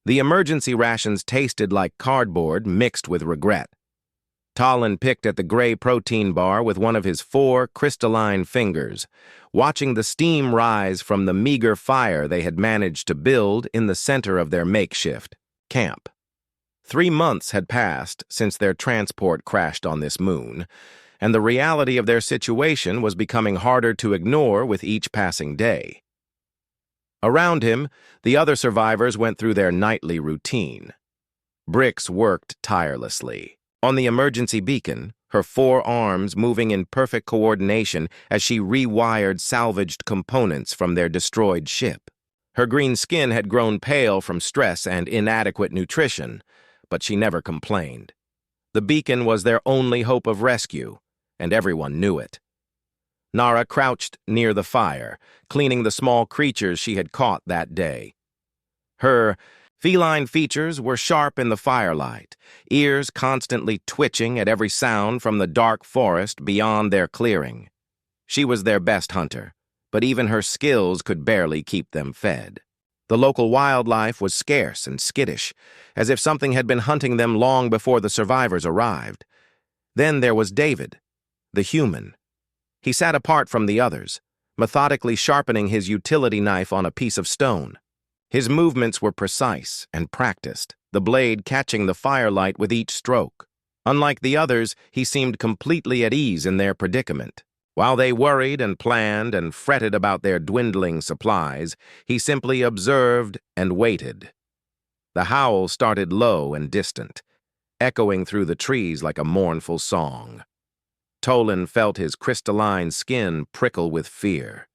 The emergency rations tasted like cardboard mixed with regret. Talon picked at the gray protein bar with one of his 4 crystalline fingers, watching the steam rise from the meager fire they had managed to build in the center of their makeshift camp. 3 months had passed since their transport crashed on this moon, and the reality of their situation was becoming harder to ignore with each passing day. Around him, the other survivors went through their nightly routine. Brix worked tirelessly. On the emergency beacon, her 4 arms moving in perfect coordination as she rewired salvaged components from their destroyed ship. Her green skin had grown pale from stress and inadequate nutrition, but she never complained. The beacon was their only hope of rescue, and everyone knew it. Nara crouched near the fire, cleaning the small creatures she had caught that day. Her feline features were sharp in the firelight, ears constantly twitching at every sound from the dark forest beyond their clearing. She was their best hunter, but even her skills could barely keep them fed. The local wildlife was scarce and skittish, as if something had been hunting them long before the survivors arrived. Then there was David, the human. He sat apart from the others, methodically sharpening his utility knife on a piece of stone. His movements were precise and practiced, the blade catching the firelight with each stroke. Unlike the others, he seemed completely at ease in their predicament. While they worried and planned and fretted about their dwindling supplies, he simply observed and waited. The howl started low and distant, echoing through the trees like a mournful song. Tolan felt his crystalline skin prickle with fear.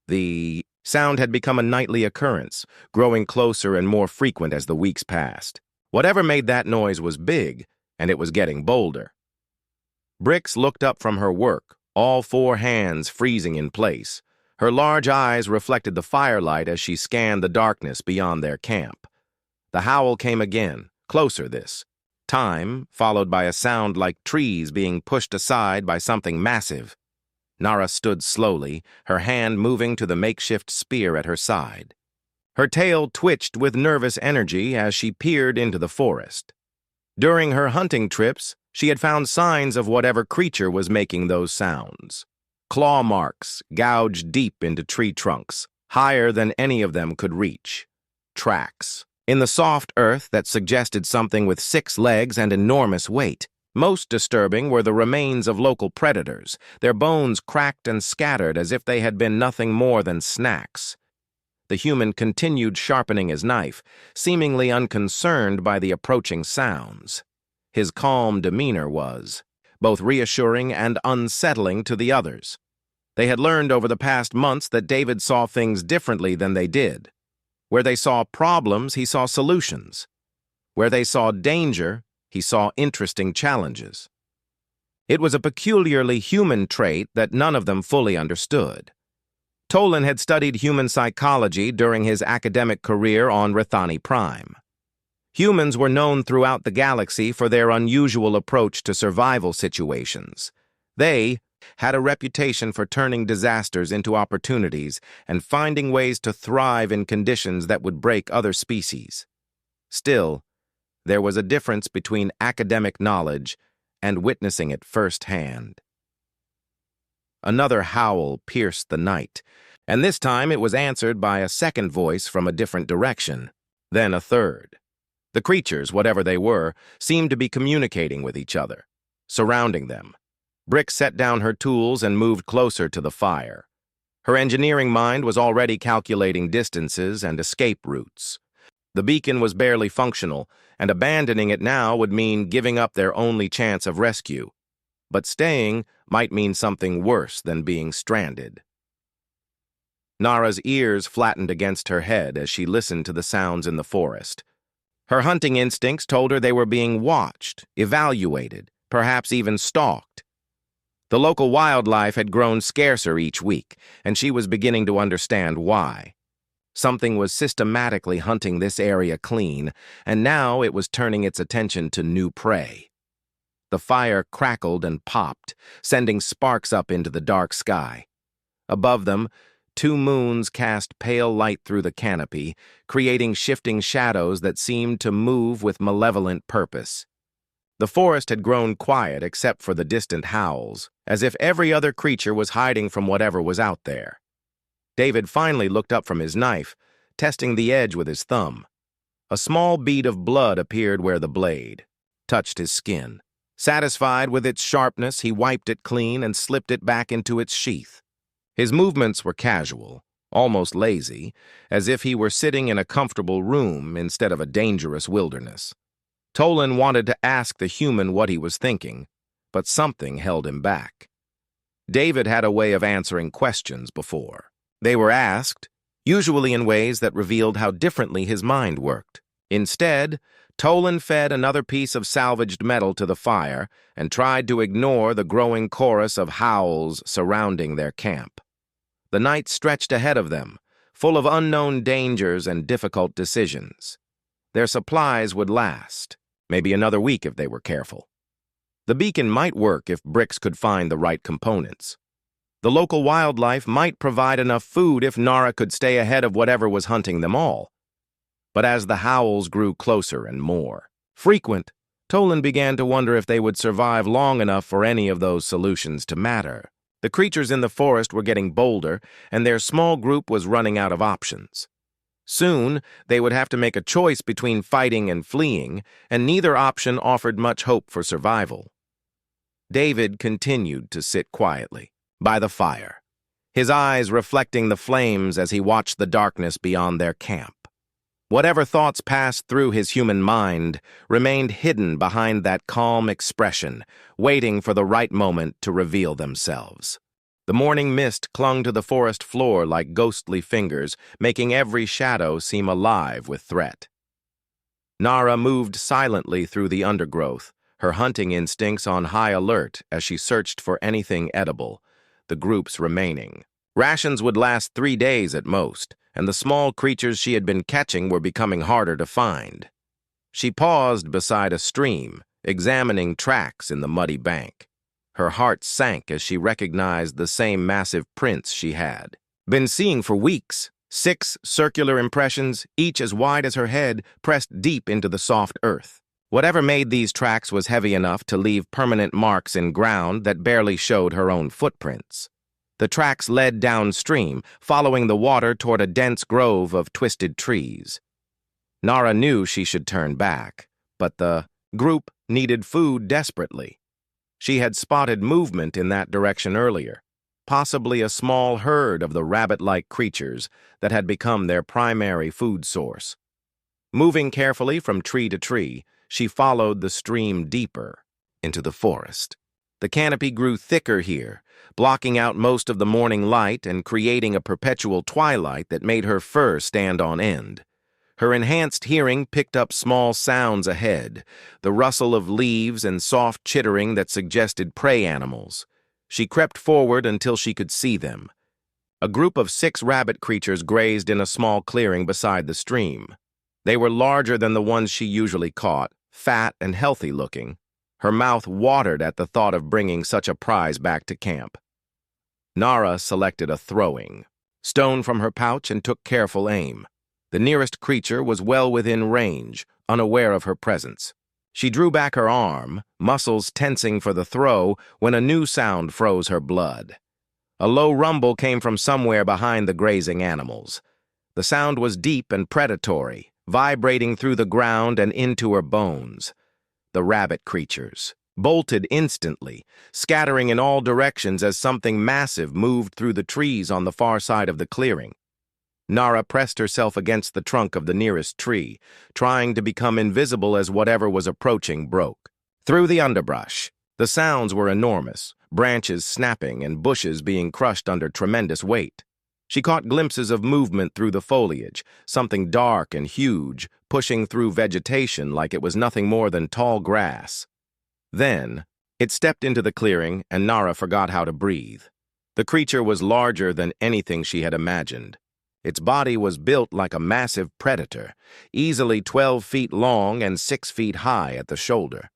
The sound had become a nightly occurrence, growing closer and more frequent as the weeks passed. Whatever made that noise was big, and it was getting bolder. Brix looked up from her work, all 4 hands freezing in place. Her large eyes reflected the firelight as she scanned the darkness beyond their camp. The howl came again, closer this time, followed by a sound like trees being pushed aside by something massive. Nara stood slowly, her hand moving to the makeshift spear at her side. Her tail twitched with nervous energy as she peered into the forest. During her hunting trips, she had found signs of whatever creature was making those sounds. Claw marks gouged deep into tree trunks, higher than any of them could reach. Tracks in the soft earth that suggested something with 6 legs and enormous weight. Most disturbing were the remains of local predators, their bones cracked and scattered as if they had been nothing more than snacks. The human continued sharpening his knife, seemingly unconcerned by the approaching sounds. His calm demeanor was both reassuring and unsettling to the others. They had learned over the past months that David saw things differently than they did. Where they saw problems, he saw solutions. Where they saw danger, he saw interesting challenges. It was a peculiarly human trait that none of them fully understood. Tolan had studied human psychology during his academic career on Rethani Prime. Humans were known throughout the galaxy for their unusual approach to survival situations. They had a reputation for turning disasters into opportunities and finding ways to thrive in conditions that would break other species. Still, there was a difference between academic knowledge and witnessing it firsthand. Another howl pierced the night, and this time it was answered by a second voice from a different direction, then a third. The creatures, whatever they were, seemed to be communicating with each other, surrounding them. Brix set down her tools and moved closer to the fire. Her engineering mind was already calculating distances and escape routes. The beacon was barely functional, and abandoning it now would mean giving up their only chance of rescue. But staying might mean something worse than being stranded. Nara's ears flattened against her head as she listened to the sounds in the forest. Her hunting instincts told her they were being watched, evaluated, perhaps even stalked. The local wildlife had grown scarcer each week, and she was beginning to understand why. Something was systematically hunting this area clean, and now it was turning its attention to new prey. The fire crackled and popped, sending sparks up into the dark sky. Above them, 2 moons cast pale light through the canopy, creating shifting shadows that seemed to move with malevolent purpose. The forest had grown quiet except for the distant howls, as if every other creature was hiding from whatever was out there. David finally looked up from his knife, testing the edge with his thumb. A small bead of blood appeared where the blade touched his skin. Satisfied with its sharpness, he wiped it clean and slipped it back into its sheath. His movements were casual, almost lazy, as if he were sitting in a comfortable room instead of a dangerous wilderness. Tolan wanted to ask the human what he was thinking, but something held him back. David had a way of answering questions before. They were asked, usually in ways that revealed how differently his mind worked. Instead, Tolan fed another piece of salvaged metal to the fire and tried to ignore the growing chorus of howls surrounding their camp. The night stretched ahead of them, full of unknown dangers and difficult decisions. Their supplies would last, maybe another week if they were careful. The beacon might work if Bricks could find the right components. The local wildlife might provide enough food if Nara could stay ahead of whatever was hunting them all. But as the howls grew closer and more frequent, Tolan began to wonder if they would survive long enough for any of those solutions to matter. The creatures in the forest were getting bolder, and their small group was running out of options. Soon, they would have to make a choice between fighting and fleeing, and neither option offered much hope for survival. David continued to sit quietly by the fire, his eyes reflecting the flames as he watched the darkness beyond their camp. Whatever thoughts passed through his human mind remained hidden behind that calm expression, waiting for the right moment to reveal themselves. The morning mist clung to the forest floor like ghostly fingers, making every shadow seem alive with threat. Nara moved silently through the undergrowth, her hunting instincts on high alert as she searched for anything edible, the group's remaining. Rations would last 3 days at most, and the small creatures she had been catching were becoming harder to find. She paused beside a stream, examining tracks in the muddy bank. Her heart sank as she recognized the same massive prints she had been seeing for weeks. 6 circular impressions, each as wide as her head, pressed deep into the soft earth. Whatever made these tracks was heavy enough to leave permanent marks in ground that barely showed her own footprints. The tracks led downstream, following the water toward a dense grove of twisted trees. Nara knew she should turn back, but the group needed food desperately. She had spotted movement in that direction earlier, possibly a small herd of the rabbit-like creatures that had become their primary food source. Moving carefully from tree to tree, she followed the stream deeper into the forest. The canopy grew thicker here, blocking out most of the morning light and creating a perpetual twilight that made her fur stand on end. Her enhanced hearing picked up small sounds ahead, the rustle of leaves and soft chittering that suggested prey animals. She crept forward until she could see them. A group of 6 rabbit creatures grazed in a small clearing beside the stream. They were larger than the ones she usually caught, fat and healthy-looking. Her mouth watered at the thought of bringing such a prize back to camp. Nara selected a throwing stone from her pouch and took careful aim. The nearest creature was well within range, unaware of her presence. She drew back her arm, muscles tensing for the throw, when a new sound froze her blood. A low rumble came from somewhere behind the grazing animals. The sound was deep and predatory, vibrating through the ground and into her bones. The rabbit creatures bolted instantly, scattering in all directions as something massive moved through the trees on the far side of the clearing. Nara pressed herself against the trunk of the nearest tree, trying to become invisible as whatever was approaching broke. Through the underbrush, the sounds were enormous, branches snapping and bushes being crushed under tremendous weight. She caught glimpses of movement through the foliage, something dark and huge, pushing through vegetation like it was nothing more than tall grass. Then, it stepped into the clearing, and Nara forgot how to breathe. The creature was larger than anything she had imagined. Its body was built like a massive predator, easily 12 feet long and 6 feet high at the shoulder.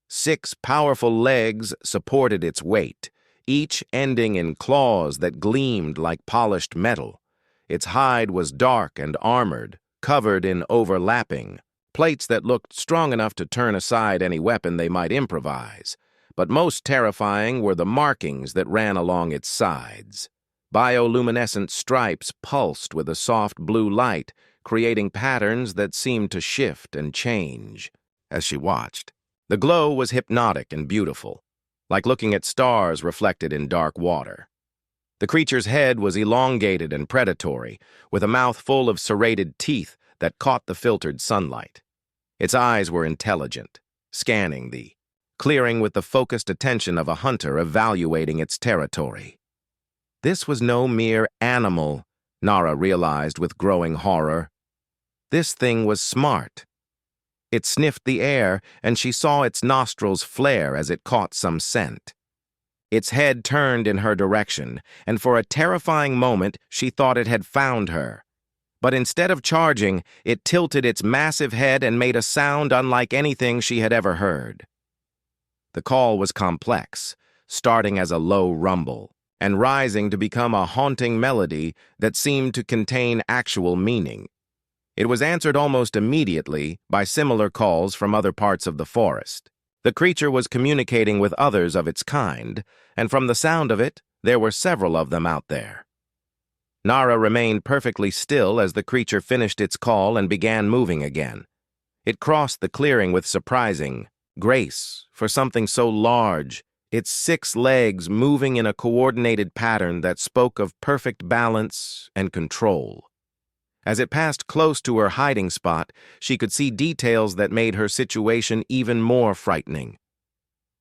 6 powerful legs supported its weight, each ending in claws that gleamed like polished metal. Its hide was dark and armored, covered in overlapping plates that looked strong enough to turn aside any weapon they might improvise. But most terrifying were the markings that ran along its sides. Bioluminescent stripes pulsed with a soft blue light, creating patterns that seemed to shift and change as she watched. The glow was hypnotic and beautiful, like looking at stars reflected in dark water. The creature's head was elongated and predatory, with a mouth full of serrated teeth that caught the filtered sunlight. Its eyes were intelligent, scanning the clearing with the focused attention of a hunter evaluating its territory. This was no mere animal, Nara realized with growing horror. This thing was smart. It sniffed the air, and she saw its nostrils flare as it caught some scent. Its head turned in her direction, and for a terrifying moment she thought it had found her. But instead of charging, it tilted its massive head and made a sound unlike anything she had ever heard. The call was complex, starting as a low rumble, and rising to become a haunting melody that seemed to contain actual meaning. It was answered almost immediately by similar calls from other parts of the forest. The creature was communicating with others of its kind, and from the sound of it, there were several of them out there. Nara remained perfectly still as the creature finished its call and began moving again. It crossed the clearing with surprising grace for something so large, its 6 legs moving in a coordinated pattern that spoke of perfect balance and control. As it passed close to her hiding spot, she could see details that made her situation even more frightening.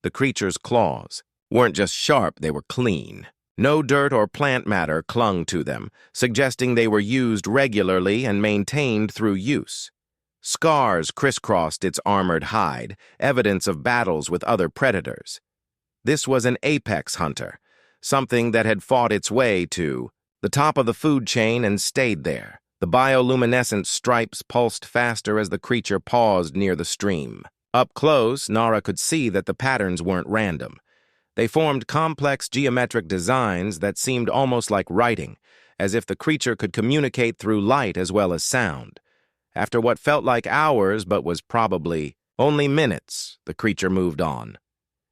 The creature's claws weren't just sharp, they were clean. No dirt or plant matter clung to them, suggesting they were used regularly and maintained through use. Scars crisscrossed its armored hide, evidence of battles with other predators. This was an apex hunter, something that had fought its way to the top of the food chain and stayed there. The bioluminescent stripes pulsed faster as the creature paused near the stream. Up close, Nara could see that the patterns weren't random. They formed complex geometric designs that seemed almost like writing, as if the creature could communicate through light as well as sound. After what felt like hours but was probably only minutes, the creature moved on.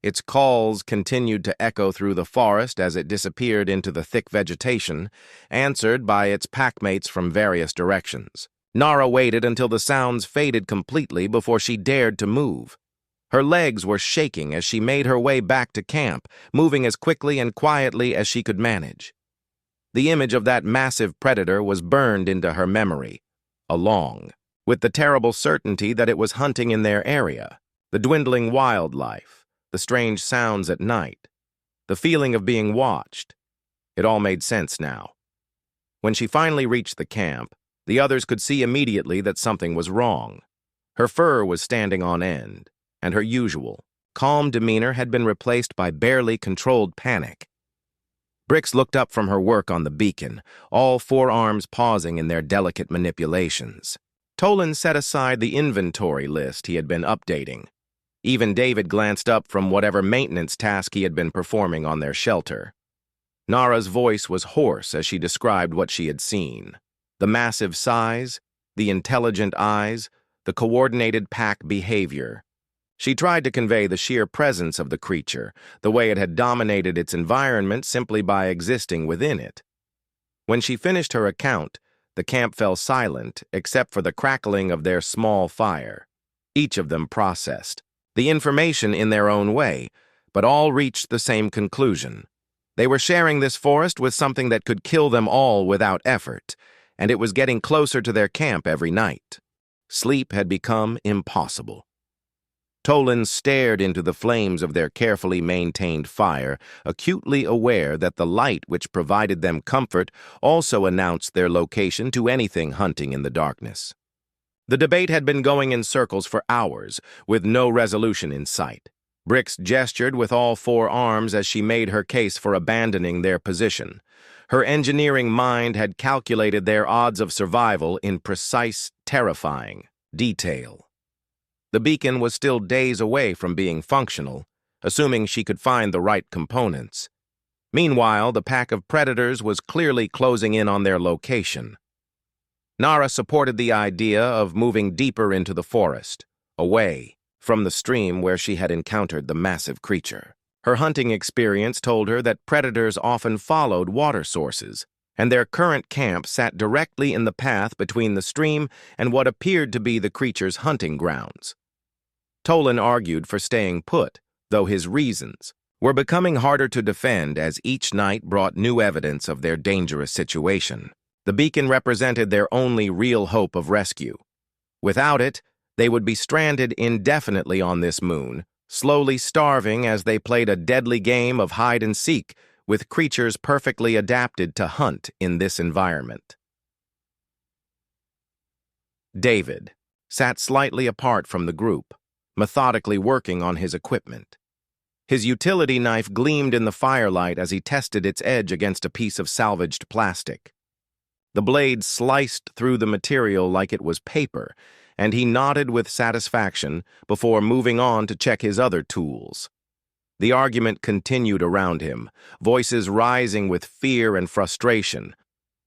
Its calls continued to echo through the forest as it disappeared into the thick vegetation, answered by its packmates from various directions. Nara waited until the sounds faded completely before she dared to move. Her legs were shaking as she made her way back to camp, moving as quickly and quietly as she could manage. The image of that massive predator was burned into her memory, along with the terrible certainty that it was hunting in their area, the dwindling wildlife, the strange sounds at night, the feeling of being watched. It all made sense now. When she finally reached the camp, the others could see immediately that something was wrong. Her fur was standing on end, and her usual, calm demeanor had been replaced by barely controlled panic. Brix looked up from her work on the beacon, all 4 arms pausing in their delicate manipulations. Tolan set aside the inventory list he had been updating. Even David glanced up from whatever maintenance task he had been performing on their shelter. Nara's voice was hoarse as she described what she had seen. The massive size, the intelligent eyes, the coordinated pack behavior. She tried to convey the sheer presence of the creature, the way it had dominated its environment simply by existing within it. When she finished her account, the camp fell silent except for the crackling of their small fire. Each of them processed the information in their own way, but all reached the same conclusion. They were sharing this forest with something that could kill them all without effort, and it was getting closer to their camp every night. Sleep had become impossible. Tolan stared into the flames of their carefully maintained fire, acutely aware that the light which provided them comfort also announced their location to anything hunting in the darkness. The debate had been going in circles for hours, with no resolution in sight. Brix gestured with all 4 arms as she made her case for abandoning their position. Her engineering mind had calculated their odds of survival in precise, terrifying detail. The beacon was still days away from being functional, assuming she could find the right components. Meanwhile, the pack of predators was clearly closing in on their location. Nara supported the idea of moving deeper into the forest, away from the stream where she had encountered the massive creature. Her hunting experience told her that predators often followed water sources, and their current camp sat directly in the path between the stream and what appeared to be the creature's hunting grounds. Tolan argued for staying put, though his reasons were becoming harder to defend as each night brought new evidence of their dangerous situation. The beacon represented their only real hope of rescue. Without it, they would be stranded indefinitely on this moon, slowly starving as they played a deadly game of hide-and-seek with creatures perfectly adapted to hunt in this environment. David sat slightly apart from the group, methodically working on his equipment. His utility knife gleamed in the firelight as he tested its edge against a piece of salvaged plastic. The blade sliced through the material like it was paper, and he nodded with satisfaction before moving on to check his other tools. The argument continued around him, voices rising with fear and frustration.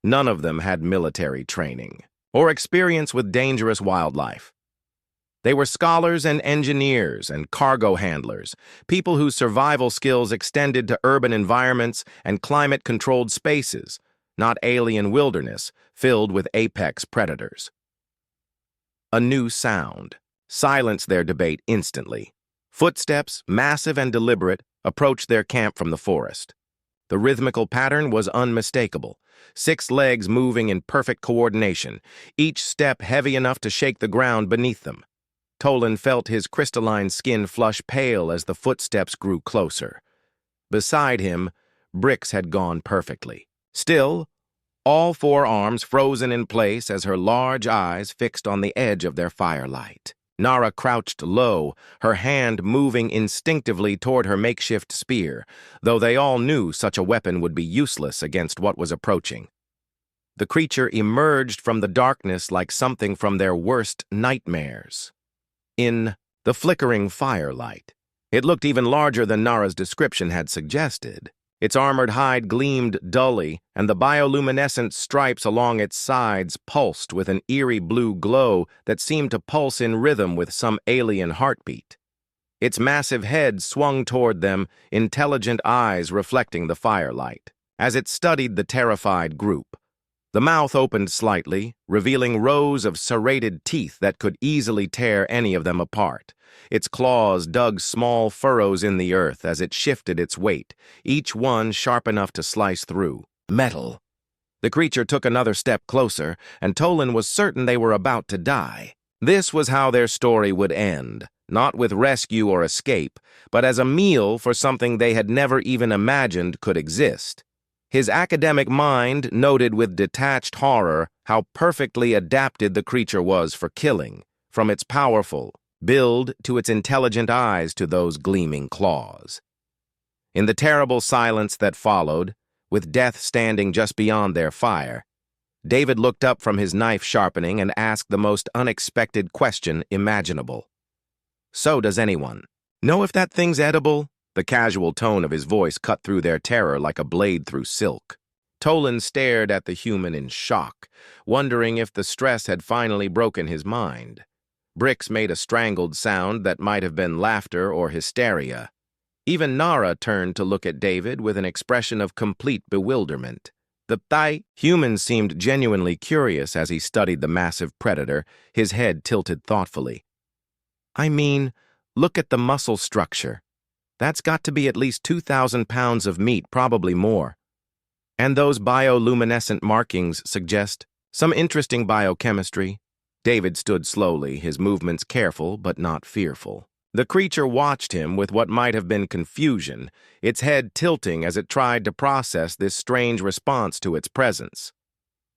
None of them had military training or experience with dangerous wildlife. They were scholars and engineers and cargo handlers, people whose survival skills extended to urban environments and climate-controlled spaces, not alien wilderness filled with apex predators. A new sound silenced their debate instantly. Footsteps, massive and deliberate, approached their camp from the forest. The rhythmical pattern was unmistakable, 6 legs moving in perfect coordination, each step heavy enough to shake the ground beneath them. Tolan felt his crystalline skin flush pale as the footsteps grew closer. Beside him, Brix had gone perfectly. Still, all 4 arms frozen in place as her large eyes fixed on the edge of their firelight. Nara crouched low, her hand moving instinctively toward her makeshift spear, though they all knew such a weapon would be useless against what was approaching. The creature emerged from the darkness like something from their worst nightmares. In the flickering firelight, it looked even larger than Nara's description had suggested. Its armored hide gleamed dully, and the bioluminescent stripes along its sides pulsed with an eerie blue glow that seemed to pulse in rhythm with some alien heartbeat. Its massive head swung toward them, intelligent eyes reflecting the firelight. As it studied the terrified group, the mouth opened slightly, revealing rows of serrated teeth that could easily tear any of them apart. Its claws dug small furrows in the earth as it shifted its weight, each one sharp enough to slice through metal. The creature took another step closer, and Tolan was certain they were about to die. This was how their story would end, not with rescue or escape, but as a meal for something they had never even imagined could exist. His academic mind noted with detached horror how perfectly adapted the creature was for killing, from its powerful build to its intelligent eyes to those gleaming claws. In the terrible silence that followed, with death standing just beyond their fire, David looked up from his knife sharpening and asked the most unexpected question imaginable. "So does anyone know if that thing's edible?" The casual tone of his voice cut through their terror like a blade through silk. Tolan stared at the human in shock, wondering if the stress had finally broken his mind. Brix made a strangled sound that might have been laughter or hysteria. Even Nara turned to look at David with an expression of complete bewilderment. The human seemed genuinely curious as he studied the massive predator, his head tilted thoughtfully. "I mean, look at the muscle structure. That's got to be at least 2,000 pounds of meat, probably more. And those bioluminescent markings suggest some interesting biochemistry." David stood slowly, his movements careful but not fearful. The creature watched him with what might have been confusion, its head tilting as it tried to process this strange response to its presence.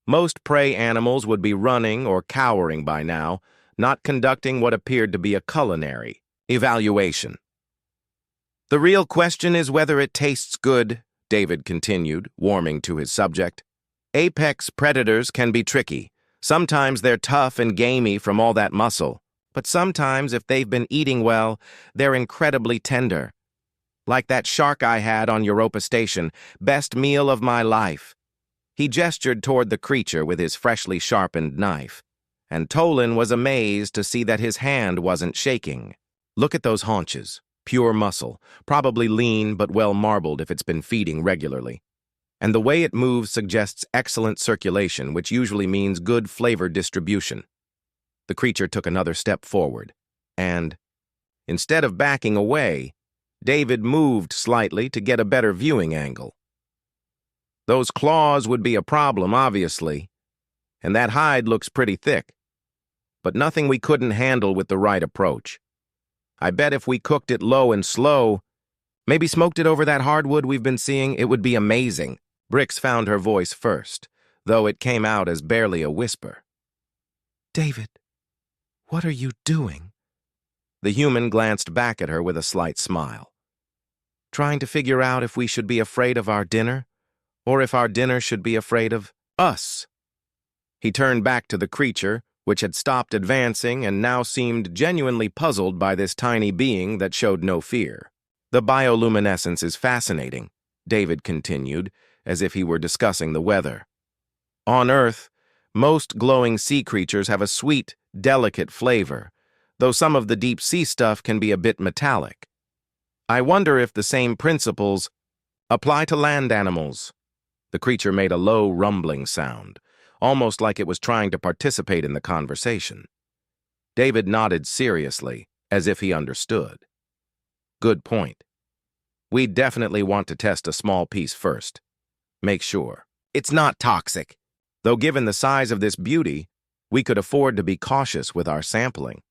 Most prey animals would be running or cowering by now, not conducting what appeared to be a culinary evaluation. "The real question is whether it tastes good," David continued, warming to his subject. "Apex predators can be tricky. Sometimes they're tough and gamey from all that muscle, but sometimes, if they've been eating well, they're incredibly tender. Like that shark I had on Europa Station. Best meal of my life." He gestured toward the creature with his freshly sharpened knife, and Tolan was amazed to see that his hand wasn't shaking. "Look at those haunches. Pure muscle, probably lean but well marbled if it's been feeding regularly. And the way it moves suggests excellent circulation, which usually means good flavor distribution." The creature took another step forward, and, instead of backing away, David moved slightly to get a better viewing angle. "Those claws would be a problem, obviously, and that hide looks pretty thick, but nothing we couldn't handle with the right approach. I bet if we cooked it low and slow, maybe smoked it over that hardwood we've been seeing, it would be amazing." Brix found her voice first, though it came out as barely a whisper. "David, what are you doing?" The human glanced back at her with a slight smile. "Trying to figure out if we should be afraid of our dinner, or if our dinner should be afraid of us." He turned back to the creature, which had stopped advancing and now seemed genuinely puzzled by this tiny being that showed no fear. "The bioluminescence is fascinating," David continued, as if he were discussing the weather. "On Earth, most glowing sea creatures have a sweet, delicate flavor, though some of the deep-sea stuff can be a bit metallic. I wonder if the same principles apply to land animals." The creature made a low, rumbling sound, almost like it was trying to participate in the conversation. David nodded seriously, as if he understood. "Good point. We definitely want to test a small piece first. Make sure it's not toxic, though given the size of this beauty, we could afford to be cautious with our sampling."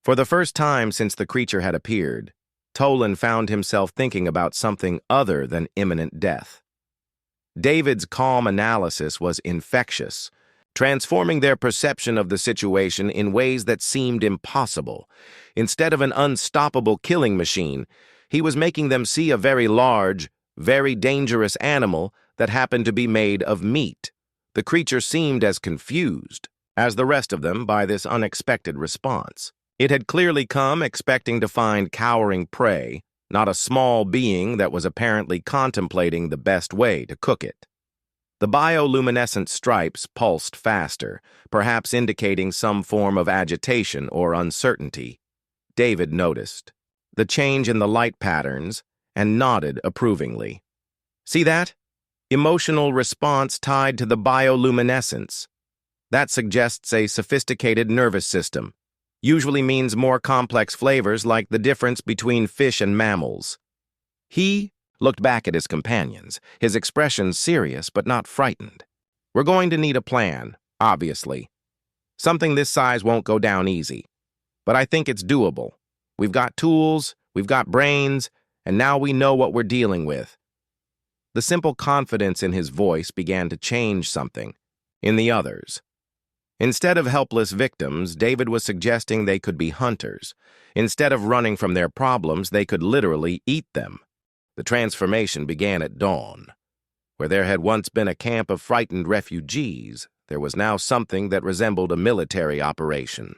For the first time since the creature had appeared, Tolan found himself thinking about something other than imminent death. David's calm analysis was infectious, transforming their perception of the situation in ways that seemed impossible. Instead of an unstoppable killing machine, he was making them see a very large, very dangerous animal that happened to be made of meat. The creature seemed as confused as the rest of them by this unexpected response. It had clearly come expecting to find cowering prey, not a small being that was apparently contemplating the best way to cook it. The bioluminescent stripes pulsed faster, perhaps indicating some form of agitation or uncertainty. David noticed the change in the light patterns and nodded approvingly. "See that? Emotional response tied to the bioluminescence. That suggests a sophisticated nervous system. Usually means more complex flavors like the difference between fish and mammals." He looked back at his companions, his expression serious but not frightened. "We're going to need a plan, obviously. Something this size won't go down easy, but I think it's doable. We've got tools, we've got brains, and now we know what we're dealing with." The simple confidence in his voice began to change something in the others. Instead of helpless victims, David was suggesting they could be hunters. Instead of running from their problems, they could literally eat them. The transformation began at dawn. Where there had once been a camp of frightened refugees, there was now something that resembled a military operation.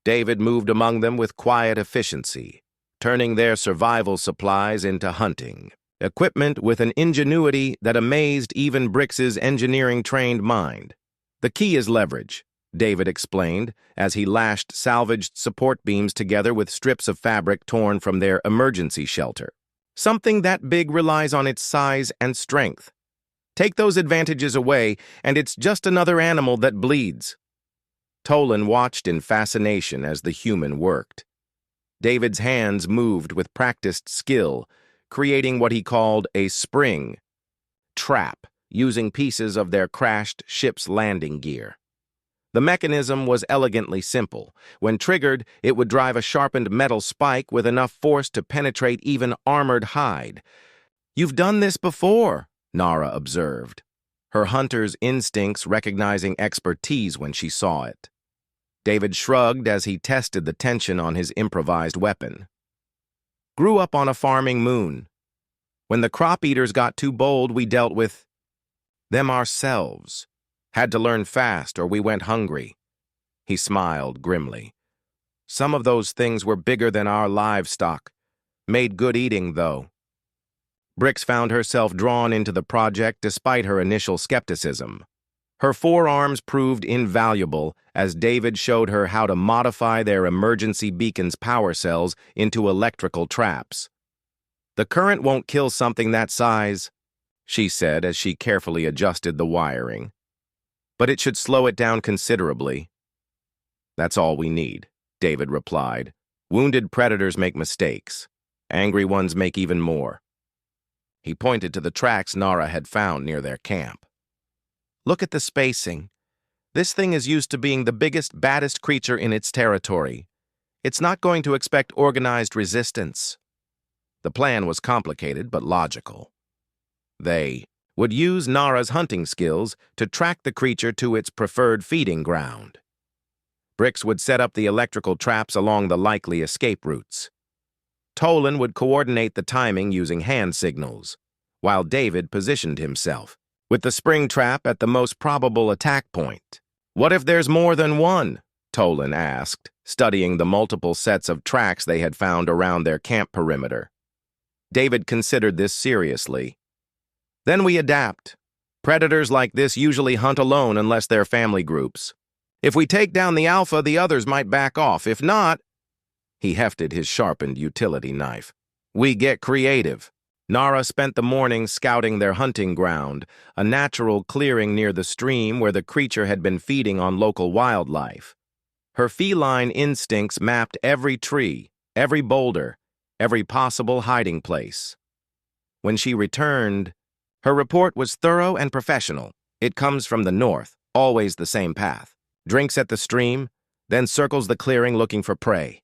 David moved among them with quiet efficiency, turning their survival supplies into hunting equipment with an ingenuity that amazed even Brix's engineering-trained mind. "The key is leverage," David explained, as he lashed salvaged support beams together with strips of fabric torn from their emergency shelter. "Something that big relies on its size and strength. Take those advantages away, and it's just another animal that bleeds." Tolan watched in fascination as the human worked. David's hands moved with practiced skill, creating what he called a spring trap, using pieces of their crashed ship's landing gear. The mechanism was elegantly simple. When triggered, it would drive a sharpened metal spike with enough force to penetrate even armored hide. "You've done this before," Nara observed, her hunter's instincts recognizing expertise when she saw it. David shrugged as he tested the tension on his improvised weapon. "Grew up on a farming moon. When the crop eaters got too bold, we dealt with them ourselves. Had to learn fast or we went hungry." He smiled grimly. "Some of those things were bigger than our livestock. Made good eating, though. Brix found herself drawn into the project despite her initial skepticism. Her forearms proved invaluable as David showed her how to modify their emergency beacon's power cells into electrical traps. "The current won't kill something that size," she said as she carefully adjusted the wiring. "But it should slow it down considerably." "That's all we need," David replied. "Wounded predators make mistakes. Angry ones make even more." He pointed to the tracks Nara had found near their camp. "Look at the spacing. This thing is used to being the biggest, baddest creature in its territory. It's not going to expect organized resistance." The plan was complicated but logical. They would use Nara's hunting skills to track the creature to its preferred feeding ground. Brix would set up the electrical traps along the likely escape routes. Tolan would coordinate the timing using hand signals, while David positioned himself, with the spring trap at the most probable attack point. "What if there's more than one?" Tolan asked, studying the multiple sets of tracks they had found around their camp perimeter. David considered this seriously. "Then we adapt. Predators like this usually hunt alone unless they're family groups. If we take down the alpha, the others might back off. If not," he hefted his sharpened utility knife, "we get creative." Nara spent the morning scouting their hunting ground, a natural clearing near the stream where the creature had been feeding on local wildlife. Her feline instincts mapped every tree, every boulder, every possible hiding place. When she returned, her report was thorough and professional. "It comes from the north, always the same path. Drinks at the stream, then circles the clearing looking for prey.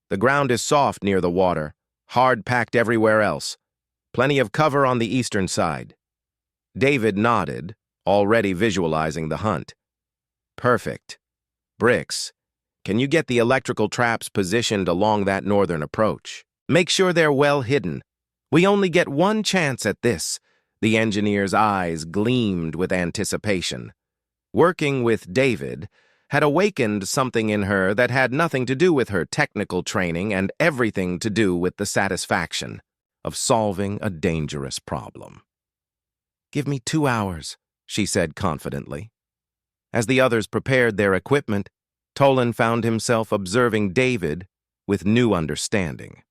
The ground is soft near the water, hard-packed everywhere else. Plenty of cover on the eastern side." David nodded, already visualizing the hunt. "Perfect. Brix, can you get the electrical traps positioned along that northern approach? Make sure they're well hidden. We only get one chance at this." The engineer's eyes gleamed with anticipation. Working with David had awakened something in her that had nothing to do with her technical training and everything to do with the satisfaction of solving a dangerous problem. "Give me 2 hours," she said confidently. As the others prepared their equipment, Tolan found himself observing David with new understanding.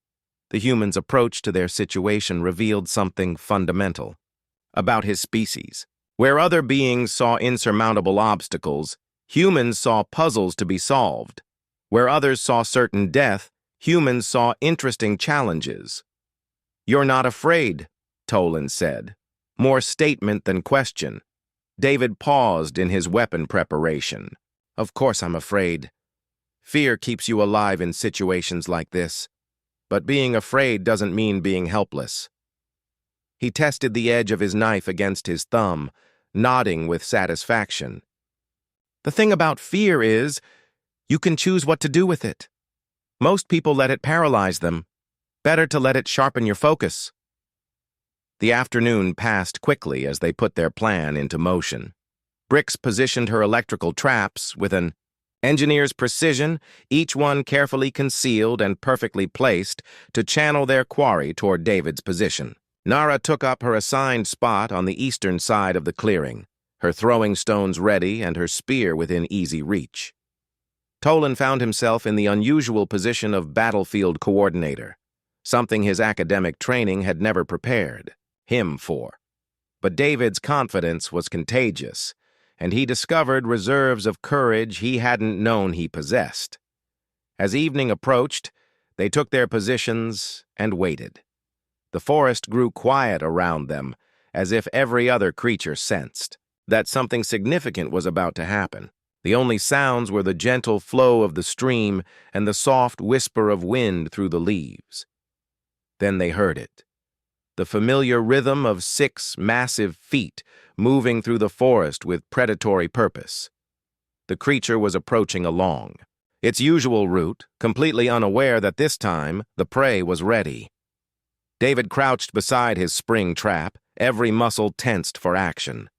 The human's approach to their situation revealed something fundamental about his species. Where other beings saw insurmountable obstacles, humans saw puzzles to be solved. Where others saw certain death, humans saw interesting challenges. "You're not afraid," Tolan said, more statement than question. David paused in his weapon preparation. "Of course I'm afraid. Fear keeps you alive in situations like this. But being afraid doesn't mean being helpless." He tested the edge of his knife against his thumb, nodding with satisfaction. "The thing about fear is, you can choose what to do with it. Most people let it paralyze them. Better to let it sharpen your focus." The afternoon passed quickly as they put their plan into motion. Brix positioned her electrical traps with an engineer's precision, each one carefully concealed and perfectly placed to channel their quarry toward David's position. Nara took up her assigned spot on the eastern side of the clearing, her throwing stones ready and her spear within easy reach. Tolan found himself in the unusual position of battlefield coordinator, something his academic training had never prepared him for. But David's confidence was contagious, and he discovered reserves of courage he hadn't known he possessed. As evening approached, they took their positions and waited. The forest grew quiet around them, as if every other creature sensed that something significant was about to happen. The only sounds were the gentle flow of the stream and the soft whisper of wind through the leaves. Then they heard it, the familiar rhythm of 6 massive feet moving through the forest with predatory purpose. The creature was approaching along its usual route, completely unaware that this time the prey was ready. David crouched beside his spring trap, every muscle tensed for action.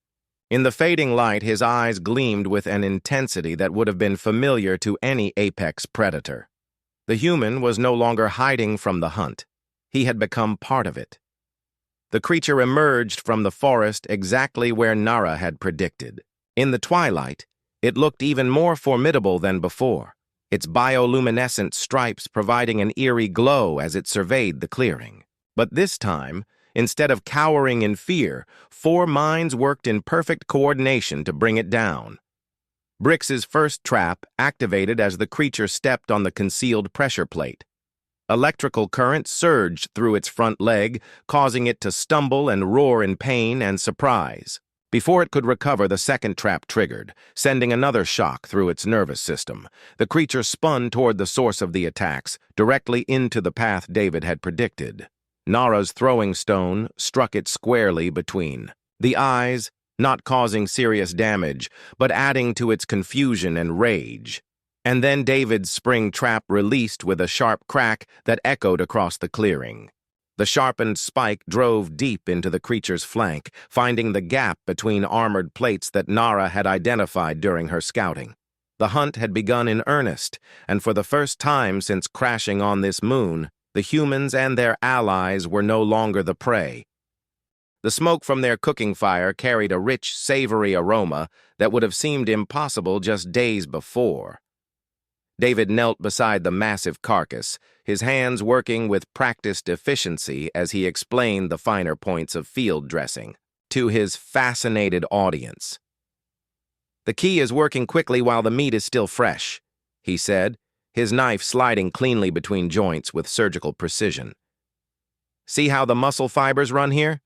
In the fading light, his eyes gleamed with an intensity that would have been familiar to any apex predator. The human was no longer hiding from the hunt. He had become part of it. The creature emerged from the forest exactly where Nara had predicted. In the twilight, it looked even more formidable than before, its bioluminescent stripes providing an eerie glow as it surveyed the clearing. But this time, instead of cowering in fear, 4 minds worked in perfect coordination to bring it down. Brix's first trap activated as the creature stepped on the concealed pressure plate. Electrical current surged through its front leg, causing it to stumble and roar in pain and surprise. Before it could recover, the second trap triggered, sending another shock through its nervous system. The creature spun toward the source of the attacks, directly into the path David had predicted. Nara's throwing stone struck it squarely between the eyes, not causing serious damage, but adding to its confusion and rage. And then David's spring trap released with a sharp crack that echoed across the clearing. The sharpened spike drove deep into the creature's flank, finding the gap between armored plates that Nara had identified during her scouting. The hunt had begun in earnest, and for the first time since crashing on this moon, the humans and their allies were no longer the prey. The smoke from their cooking fire carried a rich, savory aroma that would have seemed impossible just days before. David knelt beside the massive carcass, his hands working with practiced efficiency as he explained the finer points of field dressing to his fascinated audience. "The key is working quickly while the meat is still fresh," he said, his knife sliding cleanly between joints with surgical precision. "See how the muscle fibers run here?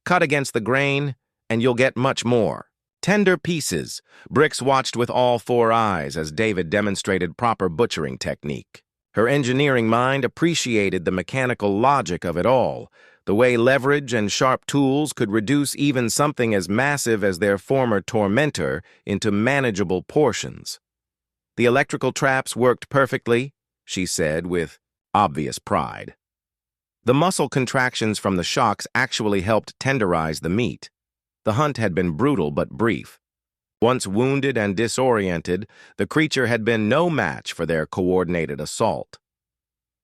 Cut against the grain, and you'll get much more. Tender pieces." Brix watched with all 4 eyes as David demonstrated proper butchering technique. Her engineering mind appreciated the mechanical logic of it all, the way leverage and sharp tools could reduce even something as massive as their former tormentor into manageable portions. "The electrical traps worked perfectly," she said with obvious pride. The muscle contractions from the shocks actually helped tenderize the meat. The hunt had been brutal but brief. Once wounded and disoriented, the creature had been no match for their coordinated assault.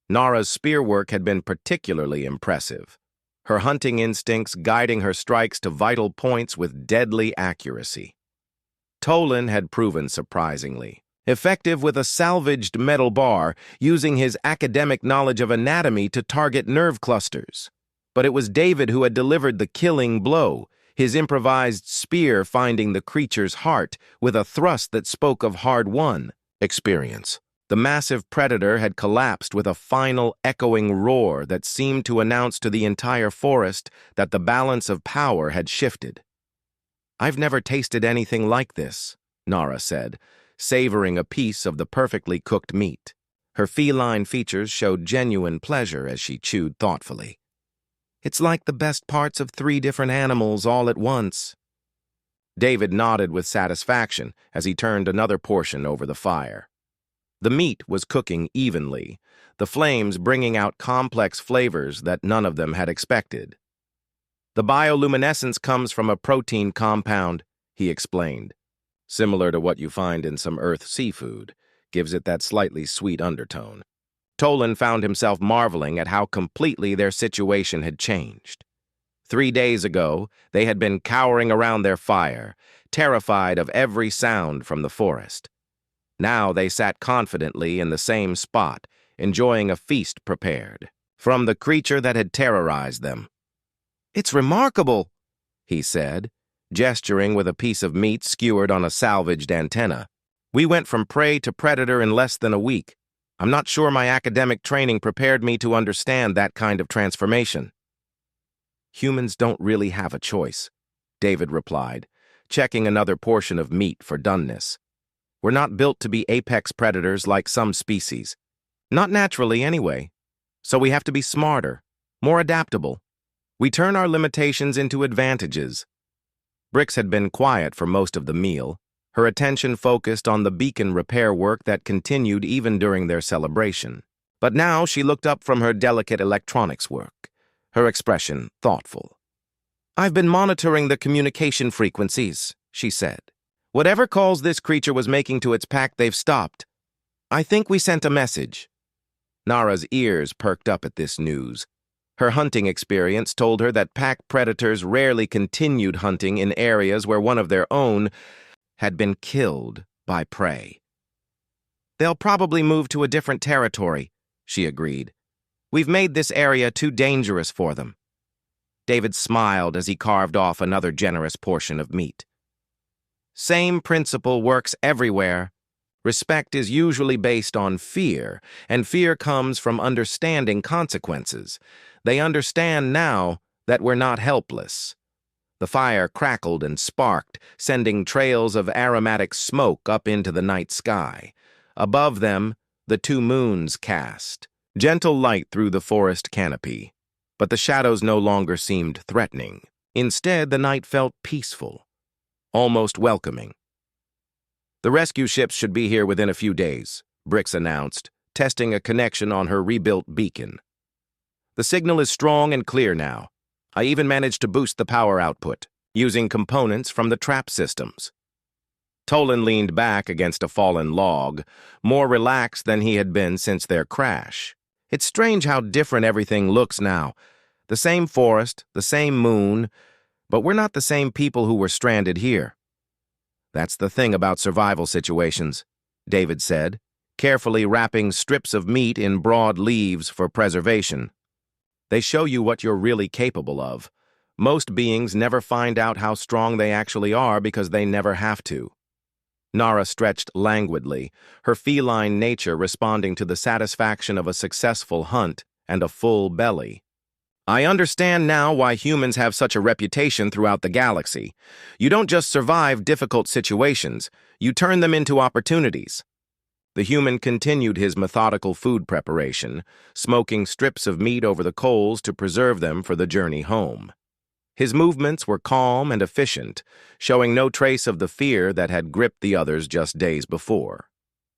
Nara's spearwork had been particularly impressive, her hunting instincts guiding her strikes to vital points with deadly accuracy. Tolan had proven surprisingly effective with a salvaged metal bar, using his academic knowledge of anatomy to target nerve clusters. But it was David who had delivered the killing blow, his improvised spear finding the creature's heart with a thrust that spoke of hard-won experience. The massive predator had collapsed with a final echoing roar that seemed to announce to the entire forest that the balance of power had shifted. "I've never tasted anything like this," Nara said, savoring a piece of the perfectly cooked meat. Her feline features showed genuine pleasure as she chewed thoughtfully. "It's like the best parts of 3 different animals all at once." David nodded with satisfaction as he turned another portion over the fire. The meat was cooking evenly, the flames bringing out complex flavors that none of them had expected. "The bioluminescence comes from a protein compound," he explained. "Similar to what you find in some Earth seafood, gives it that slightly sweet undertone." Tolan found himself marveling at how completely their situation had changed. 3 days ago, they had been cowering around their fire, terrified of every sound from the forest. Now they sat confidently in the same spot, enjoying a feast prepared from the creature that had terrorized them. "It's remarkable," he said, gesturing with a piece of meat skewered on a salvaged antenna. "We went from prey to predator in less than a week. I'm not sure my academic training prepared me to understand that kind of transformation." "Humans don't really have a choice," David replied, checking another portion of meat for doneness. "We're not built to be apex predators like some species. Not naturally, anyway. So we have to be smarter, more adaptable. We turn our limitations into advantages." Brix had been quiet for most of the meal, her attention focused on the beacon repair work that continued even during their celebration. But now she looked up from her delicate electronics work, her expression thoughtful. "I've been monitoring the communication frequencies," she said. "Whatever calls this creature was making to its pack, they've stopped. I think we sent a message." Nara's ears perked up at this news. Her hunting experience told her that pack predators rarely continued hunting in areas where one of their own had been killed by prey. "They'll probably move to a different territory," she agreed. "We've made this area too dangerous for them." David smiled as he carved off another generous portion of meat. "Same principle works everywhere. Respect is usually based on fear, and fear comes from understanding consequences. They understand now that we're not helpless." The fire crackled and sparked, sending trails of aromatic smoke up into the night sky. Above them, the two moons cast gentle light through the forest canopy, but the shadows no longer seemed threatening. Instead, the night felt peaceful, almost welcoming. "The rescue ships should be here within a few days," Brix announced, testing a connection on her rebuilt beacon. "The signal is strong and clear now. I even managed to boost the power output, using components from the trap systems." Tolan leaned back against a fallen log, more relaxed than he had been since their crash. "It's strange how different everything looks now. The same forest, the same moon, but we're not the same people who were stranded here." "That's the thing about survival situations," David said, carefully wrapping strips of meat in broad leaves for preservation. "They show you what you're really capable of. Most beings never find out how strong they actually are because they never have to." Nara stretched languidly, her feline nature responding to the satisfaction of a successful hunt and a full belly. "I understand now why humans have such a reputation throughout the galaxy. You don't just survive difficult situations, you turn them into opportunities." The human continued his methodical food preparation, smoking strips of meat over the coals to preserve them for the journey home. His movements were calm and efficient, showing no trace of the fear that had gripped the others just days before.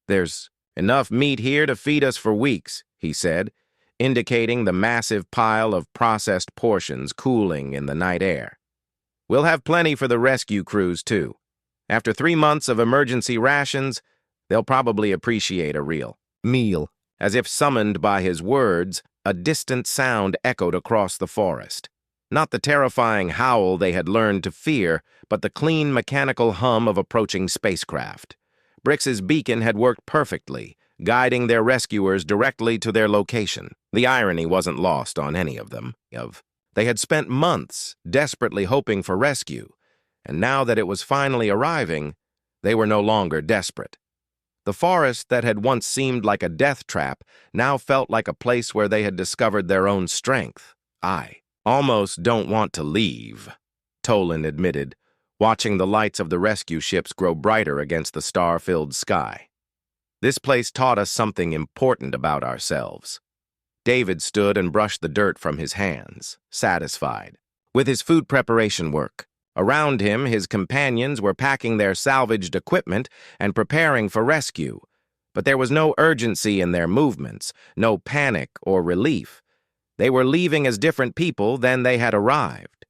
"There's enough meat here to feed us for weeks," he said, indicating the massive pile of processed portions cooling in the night air. "We'll have plenty for the rescue crews, too. After 3 months of emergency rations, they'll probably appreciate a real meal." As if summoned by his words, a distant sound echoed across the forest. Not the terrifying howl they had learned to fear, but the clean mechanical hum of approaching spacecraft. Brix's beacon had worked perfectly, guiding their rescuers directly to their location. The irony wasn't lost on any of them. They had spent months desperately hoping for rescue, and now that it was finally arriving, they were no longer desperate. The forest that had once seemed like a death trap now felt like a place where they had discovered their own strength. "I almost don't want to leave," Tolan admitted, watching the lights of the rescue ships grow brighter against the star-filled sky. "This place taught us something important about ourselves." David stood and brushed the dirt from his hands, satisfied. With his food preparation work, around him his companions were packing their salvaged equipment and preparing for rescue, but there was no urgency in their movements, no panic or relief. They were leaving as different people than they had arrived.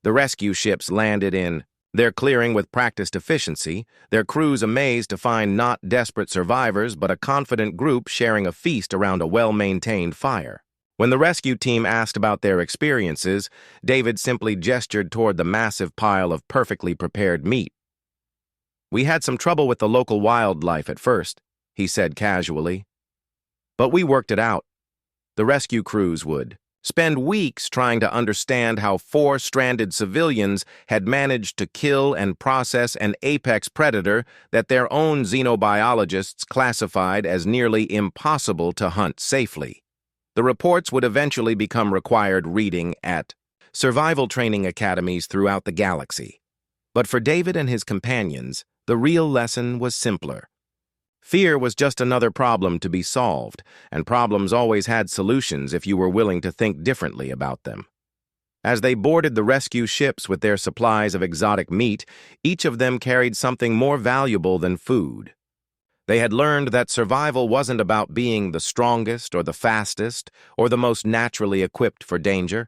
The rescue ships landed in their clearing with practiced efficiency, their crews amazed to find not desperate survivors but a confident group sharing a feast around a well-maintained fire. When the rescue team asked about their experiences, David simply gestured toward the massive pile of perfectly prepared meat. "We had some trouble with the local wildlife at first," he said casually. "But we worked it out. The rescue crews would spend weeks trying to understand how 4 stranded civilians had managed to kill and process an apex predator that their own xenobiologists classified as nearly impossible to hunt safely. The reports would eventually become required reading at survival training academies throughout the galaxy. But for David and his companions, the real lesson was simpler. Fear was just another problem to be solved, and problems always had solutions if you were willing to think differently about them. As they boarded the rescue ships with their supplies of exotic meat, each of them carried something more valuable than food. They had learned that survival wasn't about being the strongest or the fastest or the most naturally equipped for danger.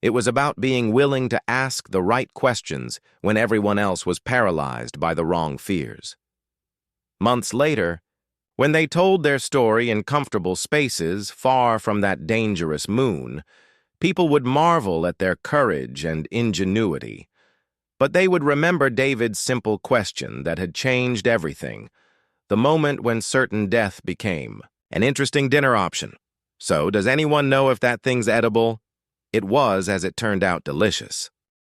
It was about being willing to ask the right questions when everyone else was paralyzed by the wrong fears. Months later, when they told their story in comfortable spaces far from that dangerous moon, People would marvel at their courage and ingenuity. But they would remember David's simple question that had changed everything, the moment when certain death became an interesting dinner option. So, does anyone know if that thing's edible? It was, as it turned out, delicious.